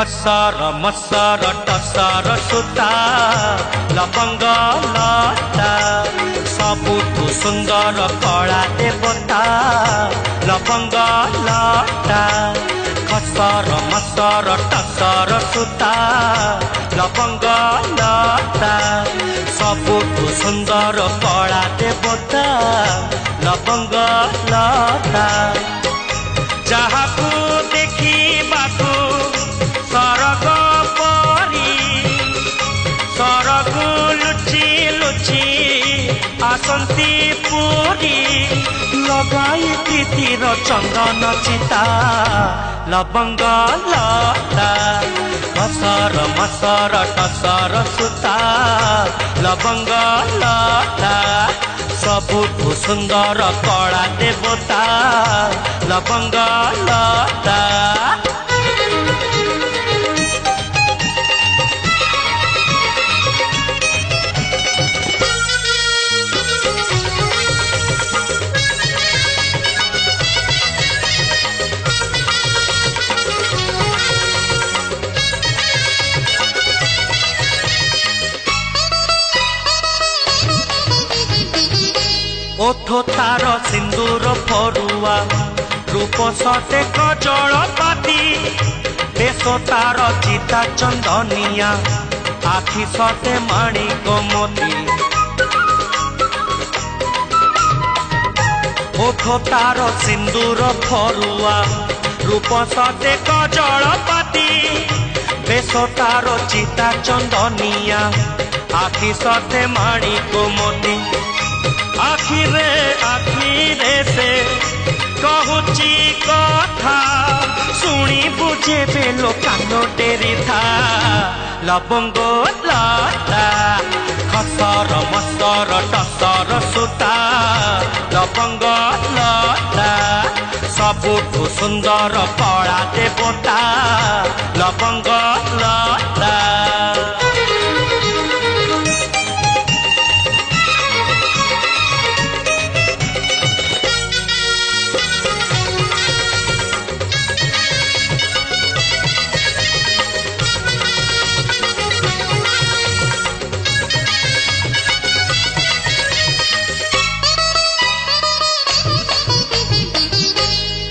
खसर मसर टसर सुता लवंग लता सबुठु सुंदर कला देवता लवंग लता खसर मसर टसर सुता लवंग लता सबुठु सुंदर कला देवता लवंग लता जहाकू देखिबाकू सरग परी सरगु लुचि लुचि आसंती पुरी लगाई प्रीतिर चंदन चिता लवंग लता खसर मसर टसर सुता लवंग लता सबुठु सुंदर कला देवता लवंग लता ओठ तार सिंदूर फरुआ रूप सते कजल पाती बेश तार चिता चंदनिया आखि सते माणिक मोती ओठ तार सिंदूर फरुआ रूप सते कजल पाती बेश तार चिता चंदनिया आखि सते माणिक मोती आखिरे से कहूची कथा शुणी बुझे बेलो कान टेरी था लवंग लता खसर मसर टसर सुता लवंग लता सबुठु सुंदर कला देवता लवंग लता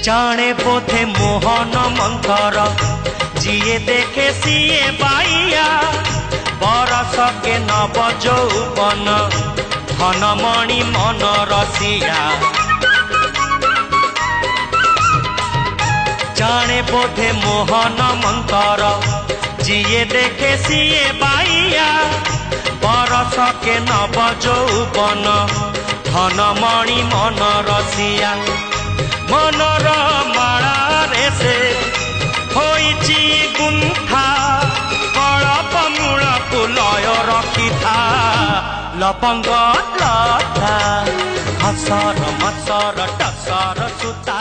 जाने बोधे मोहन मंथर जिए देखे सीए बाइया बरस के नव जौवन धनमणि मन रसिया जाने बोधे मोहन मंथर जिए देखे सीए बाइया बरस के नव जौवन धनमणि मन रसिया मनर माळारे से होइची गुंथा कलप मूलकु लय रखिथा लवंग लता खसर मसर टसर सुता